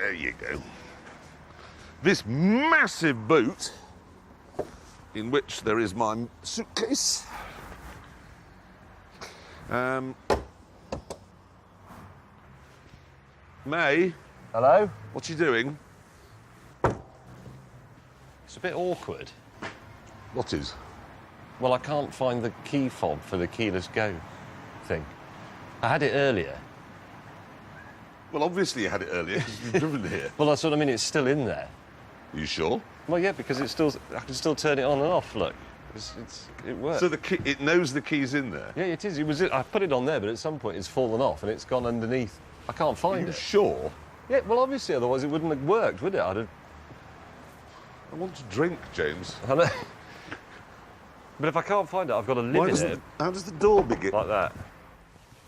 There you go. This massive boot, in which there is my suitcase. May. Hello? What are you doing? It's a bit awkward. What is? Well, I can't find the key fob for the keyless go thing. I had it earlier. Well, obviously you had it earlier because you've driven here. Well, that's what I mean. It's still in there. Are you sure? Well, yeah, because I can still turn it on and off. Look, it works. So it knows the key's in there? Yeah, it is. I put it on there, but at some point it's fallen off and it's gone underneath. I can't find Are you it. sure? Yeah, well, obviously, otherwise it wouldn't have worked, would it? I want to drink, James. I know. But if I can't find it, I've got to live in it. How does the door begin? Like that.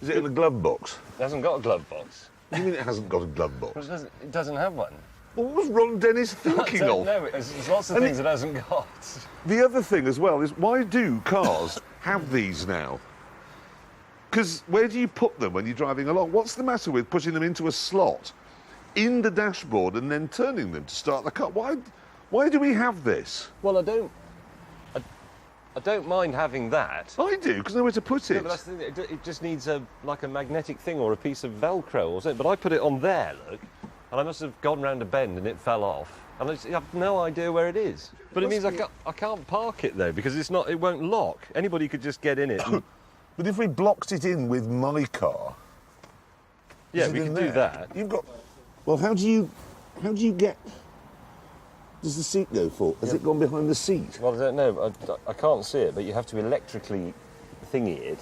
Is it in the glove box? It hasn't got a glove box. What do you mean it hasn't got a glove box? Well, it doesn't have one. Well, what was Ron Dennis thinking of? No, there's lots of things it hasn't got. The other thing as well is, why do cars have these now? Because where do you put them when you're driving along? What's the matter with putting them into a slot in the dashboard and then turning them to start the car? Why do we have this? Well, I don't mind having that. I do, because I know where to put it. Yeah, but that's the thing, it just needs like a magnetic thing or a piece of Velcro or something. But I put it on there, look, and I must have gone round a bend and it fell off. And I have no idea where it is. But it means I can't park it, though, because it won't lock. Anybody could just get in it. But if we blocked it in with my car... Yeah, we could do that. You've got... Well, how do you get... Does the seat go for? Has it gone behind the seat? Well, I don't know. I can't see it, but you have to electrically thingy it.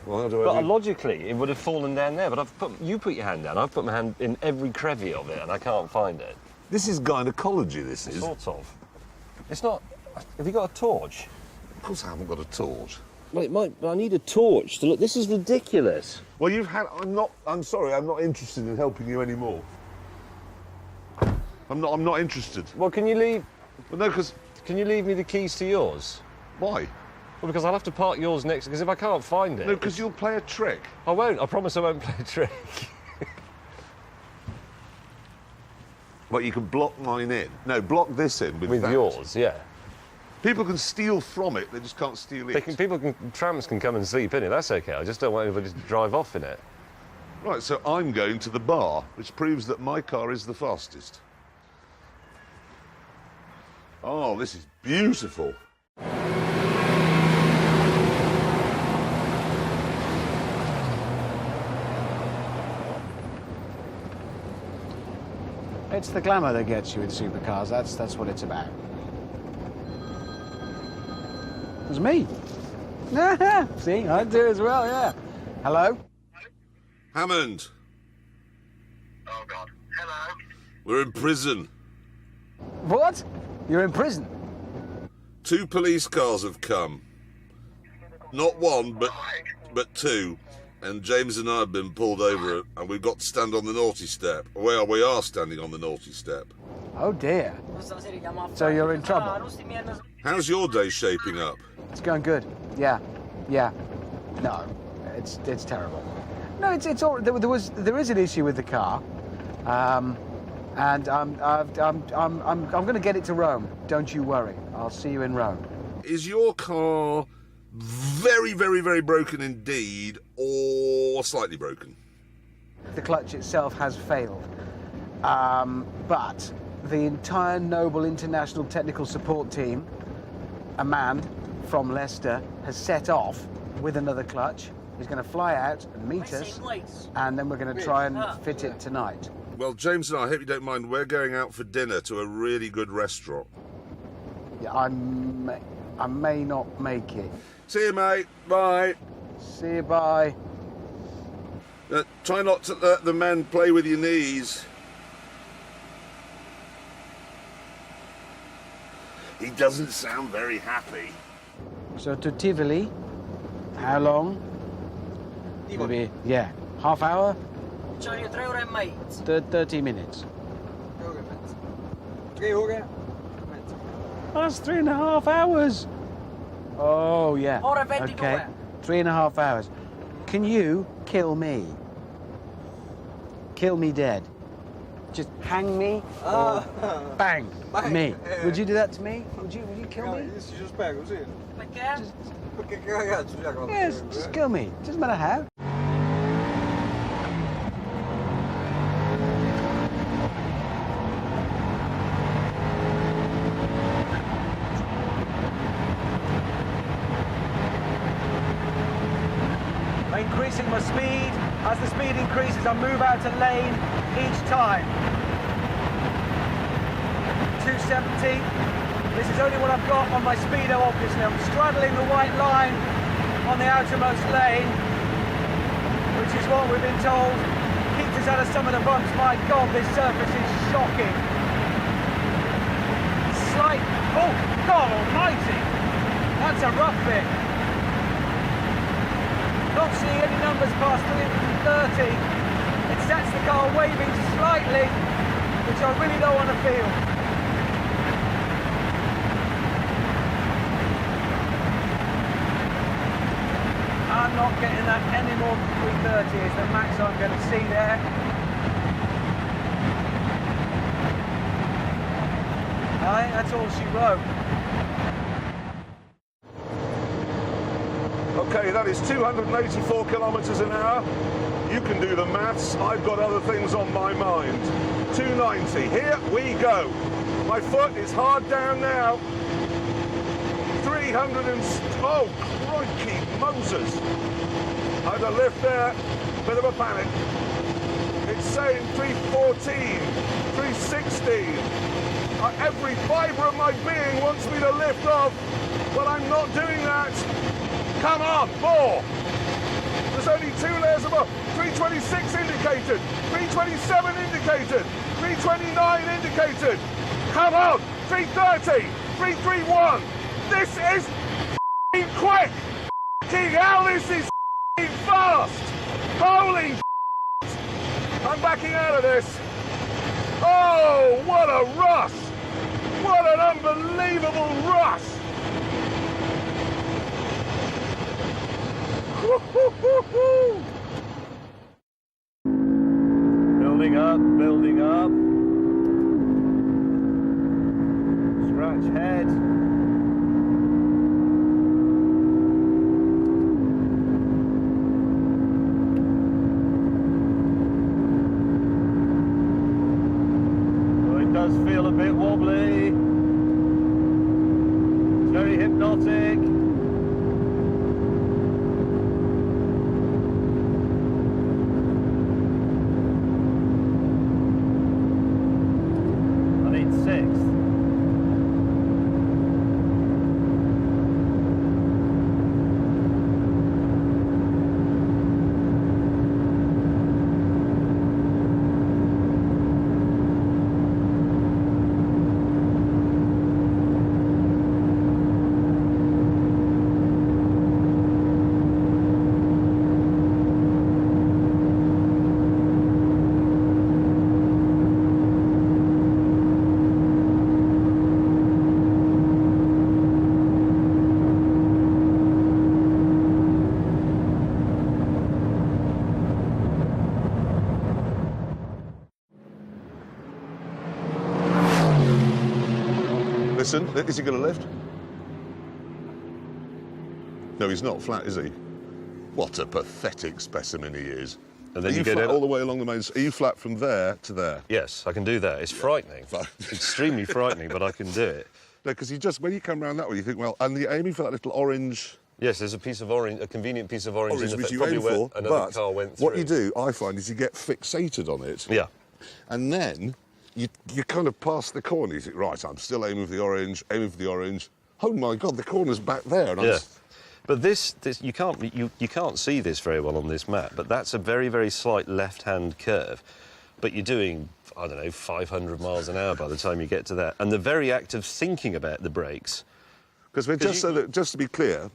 Well, how do I But do? logically, it would have fallen down there. But you put your hand down. I've put my hand in every crevice of it, and I can't find it. This is gynecology, this is. Sort of. It's not... Have you got a torch? Of course I haven't got a torch. Well, it might, but I need a torch to look. This is ridiculous. Well, I'm sorry, I'm not interested in helping you anymore. I'm not interested. Well, can you leave... Well, no, because... Can you leave me the keys to yours? Why? Well, because I'll have to park yours next... Because if I can't find it... No, because you'll play a trick. I won't. I promise I won't play a trick. Well, you can block mine in. No, block this in with that. Yours, yeah. People can steal from it, they just can't steal it. Trams can come and sleep in it, that's okay. I just don't want anybody to drive off in it. Right, so I'm going to the bar, which proves that my car is the fastest. Oh, this is beautiful. It's the glamour that gets you in supercars. That's what it's about. It was me. See, I do as well, yeah. Hello? Hammond. Oh, God. Hello? We're in prison. What? You're in prison? 2 police cars have come. Not one, but 2. And James and I have been pulled over, and we've got to stand on the naughty step. Well, we are standing on the naughty step. Oh, dear. So you're in trouble? How's your day shaping up? It's going good. Yeah. No, it's terrible. No, it's all. There is an issue with the car, and I'm going to get it to Rome. Don't you worry. I'll see you in Rome. Is your car very, very, very broken indeed, or slightly broken? The clutch itself has failed, but the entire Noble International Technical Support Team, a man from Leicester, has set off with another clutch. He's going to fly out and meet us, and then we're going to try and fit it tonight. Well, James and I hope you don't mind. We're going out for dinner to a really good restaurant. Yeah, I may not make it. See you, mate. Bye. See you, bye. Try not to let the men play with your knees. He doesn't sound very happy. So to Tivoli, how long? Maybe, yeah, half hour? 30 minutes. That's 3.5 hours. Oh, yeah. Okay, 3.5 hours. Can you kill me? Kill me dead. just hang me or bang me. Would you do that to me? Would you kill me? Just pego, sì. Perché? Perché cagaccio, Giacomo. Yes, just kill me. Doesn't matter how. Increasing my speed. As the speed increases, I move out of lane each time. 270. This is only what I've got on my speedo, obviously. I'm straddling the white line on the outermost lane, which is what we've been told keeps us out of some of the bumps. My God, this surface is shocking. Slight, oh God almighty, that's a rough bit. Not seeing any numbers past 330. It sets the car waving slightly, which I really don't want to feel. I'm not getting that any more than 330 is the max I'm going to see there. I think that's all she wrote. Okay, that is 284 kilometres an hour. You can do the maths. I've got other things on my mind. 290. Here we go. My foot is hard down now. 300 and... Oh, crikey, Moses. I had a lift there. Bit of a panic. It's saying 314, 316. Every fibre of my being wants me to lift off, but I'm not doing that. Come on, more! There's only 2 layers above. 326 indicated, 327 indicated, 329 indicated. Come on, 330, 331. This is f***ing quick! F***ing hell, this is f***ing fast! Holy f***! I'm backing out of this. Oh, what a rush! What an unbelievable rush! Building up, building up. Scratch head. Oh, it does feel a bit wobbly. It's very hypnotic. Listen, is he going to lift? No, he's not flat, is he? What a pathetic specimen he is. And then are you get flat it all the way along the main... Are you flat from there to there? Yes, I can do that. It's frightening. It's extremely frightening, but I can do it. No, because you just, when you come round that way, you think, well, and you're aiming for that little orange... Yes, there's a piece of orange, a convenient piece of orange in the which you probably aim where for, another but car went through. what you do, I find, is you get fixated on it. Yeah. And then you kind of pass the corner. You think, right, I'm still aiming for the orange, aiming for the orange. Oh my God, the corner's back there. And Yeah. But this you can't see this very well on this map, but that's a very, very slight left-hand curve. But you're doing, I don't know, 500 miles an hour by the time you get to that. And the very act of thinking about the brakes... Because we're just to be clear,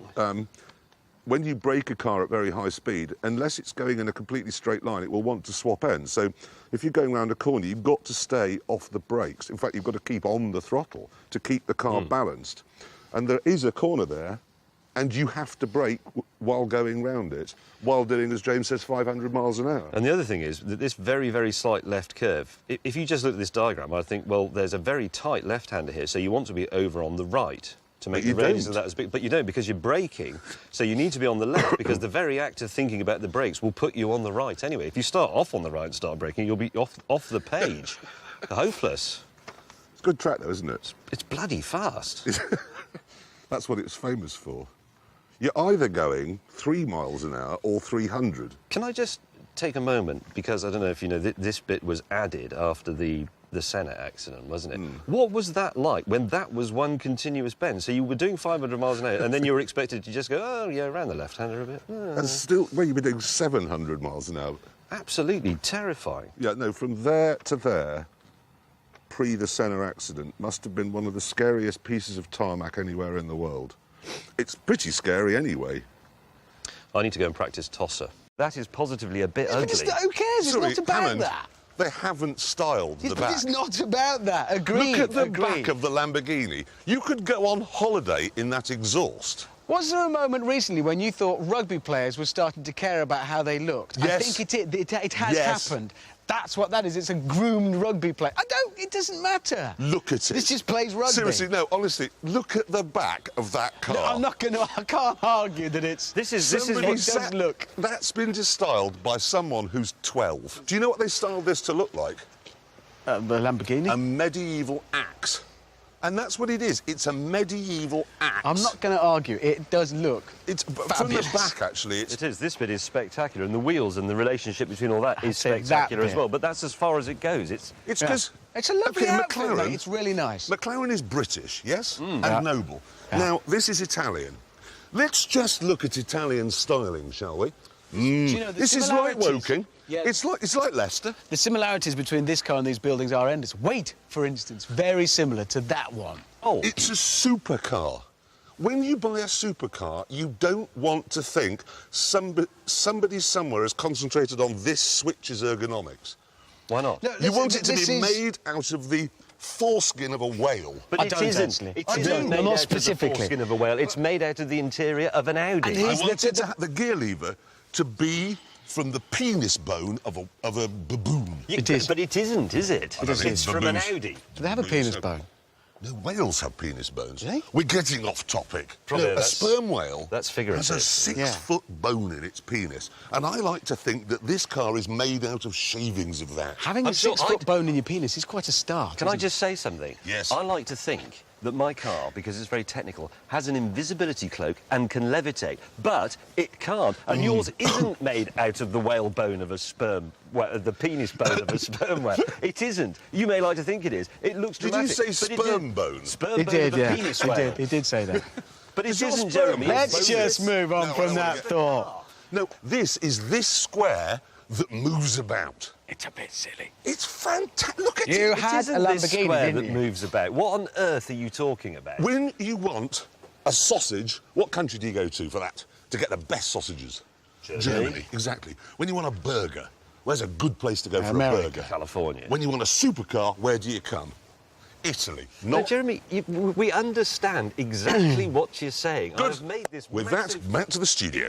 when you brake a car at very high speed, unless it's going in a completely straight line, it will want to swap ends. So if you're going around a corner, you've got to stay off the brakes. In fact, you've got to keep on the throttle to keep the car balanced. And there is a corner there, and you have to brake while going round it, while doing, as James says, 500 miles an hour. And the other thing is that this very, very slight left curve, if you just look at this diagram, I think, well, there's a very tight left-hander here, so you want to be over on the right to make the radius of that as big. But you don't, because you're braking, so you need to be on the left, because the very act of thinking about the brakes will put you on the right anyway. If you start off on the right and start braking, you'll be off the page. Hopeless. It's a good track, though, isn't it? It's bloody fast. That's what it's famous for. You're either going 3 miles an hour or 300. Can I just take a moment, because I don't know if you know, this bit was added after the Senna accident, wasn't it? What was that like when that was one continuous bend? So you were doing 500 miles an hour and then you were expected to just go, oh, yeah, around the left-hander a bit. And still, well, you've been doing 700 miles an hour. Absolutely terrifying. Yeah, no, from there to there, pre the Senna accident, must have been one of the scariest pieces of tarmac anywhere in the world. It's pretty scary anyway. I need to go and practice tosser. That is positively a bit ugly. Who cares? Sorry, it's not about Hammond, that. They haven't styled the back. It's not about that. Agreed. Look at the agreed. back of the Lamborghini. You could go on holiday in that exhaust. Was there a moment recently when you thought rugby players were starting to care about how they looked? Yes. I think it has Yes. happened. That's what that is. It's a groomed rugby player. It doesn't matter. Look at it. This just plays rugby. Seriously, no, honestly, look at the back of that car. No, I can't argue that it's... This is Somebody what it does look. That's been styled by someone who's 12. Do you know what they styled this to look like? The Lamborghini? A medieval axe. And that's what it is. It's a medieval axe. I'm not going to argue. It does look It's from fabulous. the back, actually. It's It is. This bit is spectacular, and the wheels and the relationship between all that is say that spectacular as bit. well. But that's as far as it goes. It's because It's a lovely okay, outfit, McLaren. mate. It's really nice. McLaren is British, yes, and Yeah. noble. Yeah. Now this is Italian. Let's just look at Italian styling, shall we? Do you know, the This is like similarities- Woking. Yeah. It's like Leicester. The similarities between this car and these buildings are endless. Weight, for instance, very similar to that one. oh, It's a supercar. When you buy a supercar, you don't want to think somebody somewhere has concentrated on this switch's ergonomics. why not? No, You listen, want it to this be is- made out of the foreskin of a whale. But I it don't isn't. actually. It I isn't don't. made Not out specifically. of the foreskin of a whale. It's made out of the interior of an Audi. And I here's wanted to have the gear lever to be from the penis bone of a baboon. It is. But it isn't, is it? I don't think It's from an baboons- Audi. Do they have a penis bone? No, whales have penis bones. Do they? We're getting off topic. Probably No, a that's- sperm whale that's figurative. has a 6-foot bone in its penis. And I like to think that this car is made out of shavings of that. Having I'm a sure 6-foot I'd- bone in your penis is quite a start. Can I isn't just say something? Yes. I like to think that my car, because it's very technical, has an invisibility cloak and can levitate, but it can't. And yours isn't made out of the whale bone of a sperm, well, the penis bone of a sperm whale. It isn't. You may like to think it is. It looks Did you dramatic. say but it sperm didn't. bone? Sperm He bone did, of a yeah. penis He whale. did. He did say that. But it Is your isn't, sperm Jeremy. bone? Let's Let's just move on No, I from don't that wanna get- thought. No, this is this square that moves about. It's a bit silly. It's fantastic. Look at You it. had Isn't a this Lamborghini, square didn't that you? moves about? What on earth are you talking about? When you want a sausage, what country do you go to for that? To get the best sausages? Germany. Exactly. When you want a burger, where's a good place to go for America. a burger? California. When you want a supercar, where do you come? Italy. No, Not Jeremy, we understand exactly what you're saying. Good. I've made this With massive... that, back to the studio.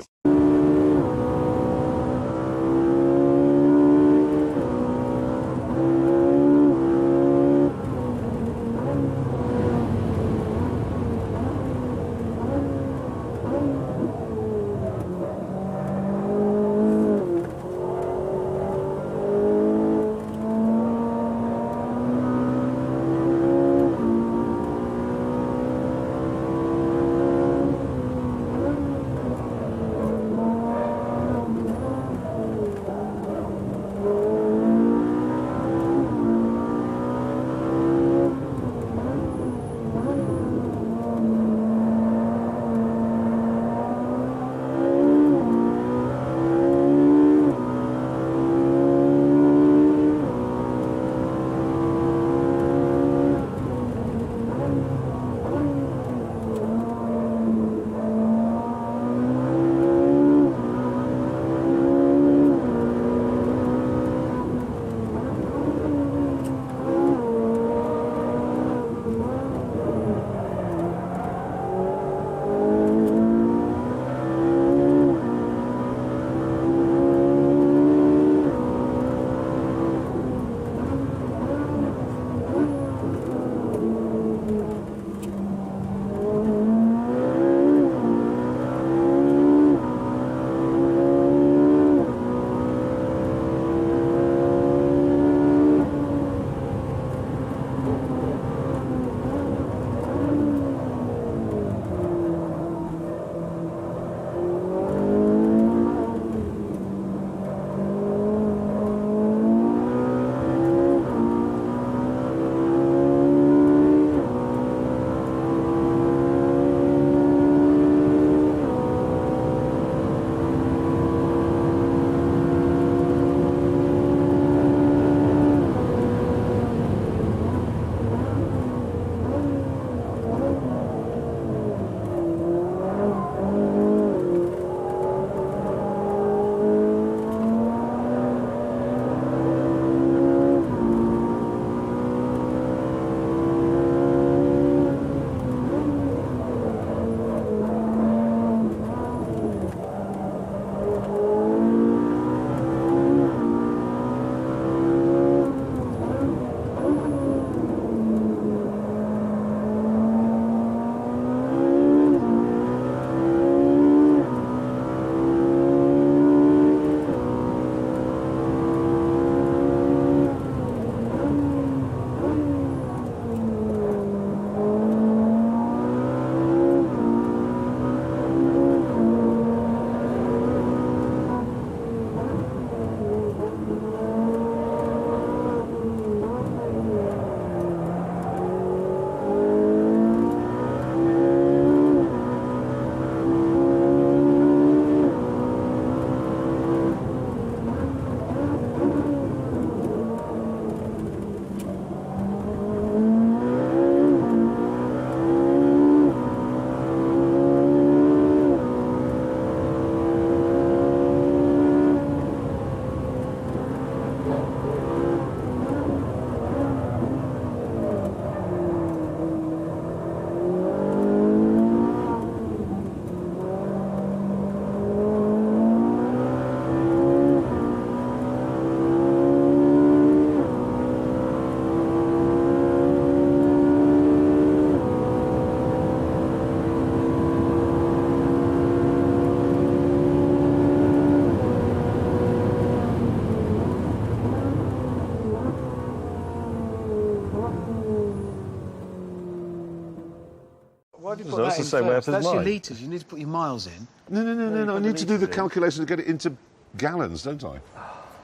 Why have you So put that's that the in same way first? up as That's your mine. litres. You need to put your miles in. No. I need to do the litres in. calculation to get it into gallons, don't I?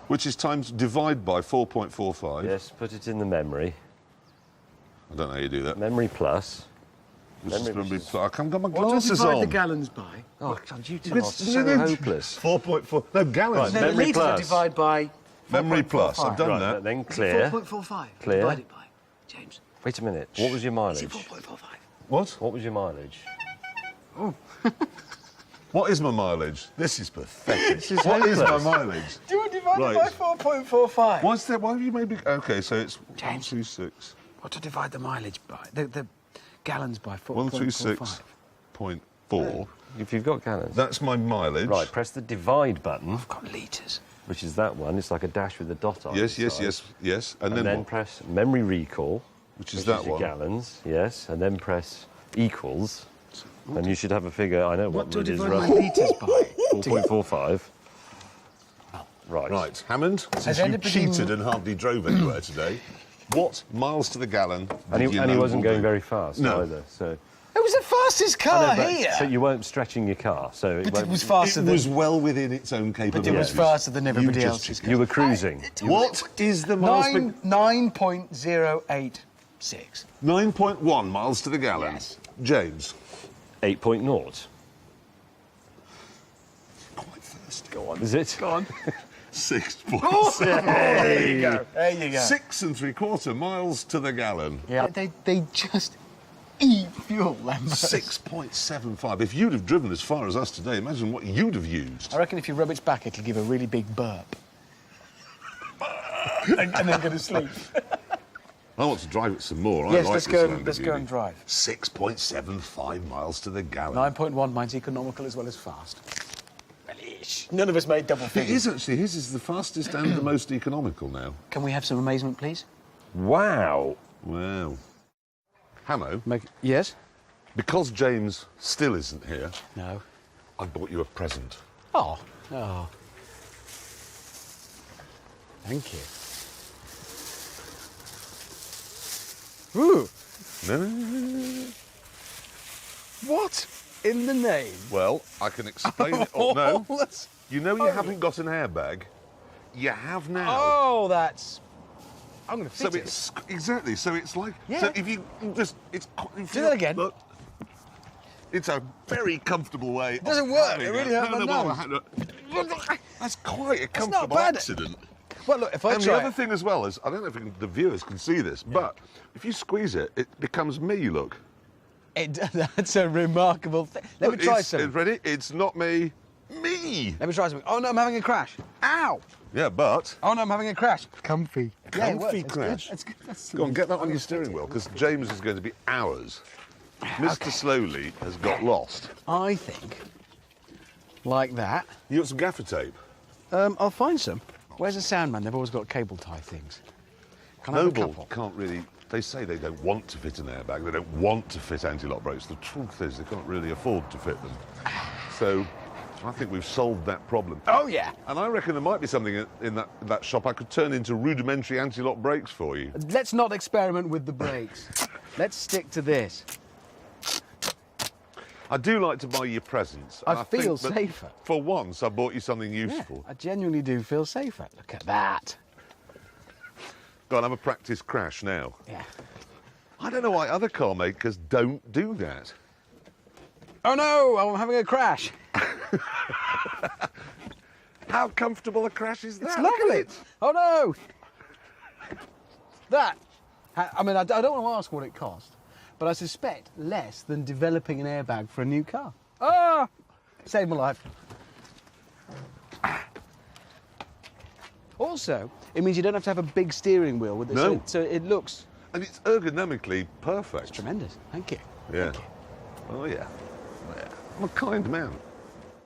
Which is times divide by 4.45. Yes, put it in the memory. I don't know how you do that. Memory plus. Which is memory gonna be- is- I can't get my What do I glasses divide on. the gallons by? Oh, God, you two But are it's- so hopeless. 4.4. No, gallons. Right, No, Memory litres I plus. divide by Memory plus. 4.45. I've done Right, that. then Is it clear. 4.45? Clear. Divide it by. James. Wait a minute. What was your Is mileage? it 4.45? What? What was your mileage? What is my mileage? This is pathetic. This is What is my hopeless. mileage? Do I divide Right. it by 4.45? What's that? Why have you made me? Okay, so it's James. 136. What to divide the mileage by? The gallons by 136.4. 4.45. If you've got gallons. That's my mileage. Right, press the divide button, I've got litres. which is that one. It's like a dash with a dot on Yes, the yes, side. yes. And, And then what? press memory recall, Which is that your one. gallons, yes, and then press equals, and you should have a figure. I know What what do I it is. divide my Roughly litres by? 4.45. Right. Right, Hammond, since you anybody- cheated and hardly drove anywhere today, what miles to the gallon And did he, you and he know wasn't will going be? very fast No. either. So, It was the fastest car here. but you weren't stretching your car, so it But won't, it was faster It than. was well within its own But capabilities. it was faster than everybody You else's. just- you were cruising. What is the miles per... 9.086. 9.1 miles to the gallon. Yes. James. 8.0. Quite fast. Go on. Is it? Go on. 6.7. There you go. There you go. 6 3/4 miles to the gallon. Yeah. They just eat fuel, Lambert. 6.75. If you'd have driven as far as us today, imagine what you'd have used. I reckon if you rub its back, it'll give a really big burp. and then go to sleep. I want to drive it some more. I Yes, like let's this go. Lamborghini. Let's go and drive. 6.75 miles to the gallon. 9.1. Mine's economical as well as fast. Well-ish. None of us made double It figures. is actually. His is the fastest and the most economical now. Can we have some amazement, please? Wow. Wow. Hamo, Yes. because James still isn't here, No. I bought you a present. Oh. Oh. Thank you. Ooh. No. What in the name? Well, I can explain it. Or no. That's- You know you haven't got an airbag. You have now. Oh, that's. I'm going to So fit it. it's exactly. So it's like. Yeah. So if you just, it's. Do that again. Look, it's a very comfortable way. It doesn't work. It really hurt my nose. That's quite a not comfortable bad. accident. Well, look, if I And the try. other thing as well is, I don't know if the viewers can see this, but if you squeeze it, it becomes me. Look. That's a remarkable thing. Let me try It's some. ready? It's not me. Me. Let me try something. Oh no, I'm having a crash. Ow! Yeah, but. Oh no, I'm having a crash. Comfy. Yeah, it works. Comfy That's crash. Good. That's good. That's Go on, get that on your steering wheel, because James is going to be hours. Mr. Slowly has got lost. I think, like that. You got some gaffer tape? I'll find some. Where's the sound man? They've always got cable tie things. Can I have a Noble couple? can't really. They say they don't want to fit an airbag. They don't want to fit anti-lock brakes. The truth is, they can't really afford to fit them. So, I think we've solved that problem. Oh yeah. And I reckon there might be something in that shop I could turn into rudimentary anti-lock brakes for you. Let's not experiment with the brakes. Let's stick to this. I do like to buy you presents. I and feel think that safer. For once, I bought you something Yeah, useful. I genuinely do feel safer. Look at that. Go on, have a practice crash now. Yeah. I don't know why other car makers don't do that. Oh no, I'm having a crash. How comfortable a crash is that? It's Look at lovely. it. Oh no. That. I mean, I don't want to ask what it cost, but I suspect less than developing an airbag for a new car. Ah! Saved my life. Also, it means you don't have to have a big steering wheel with it. No. So it looks And it's ergonomically perfect. tremendous. Thank you. Yeah. Thank you. Oh, yeah. I'm a kind man.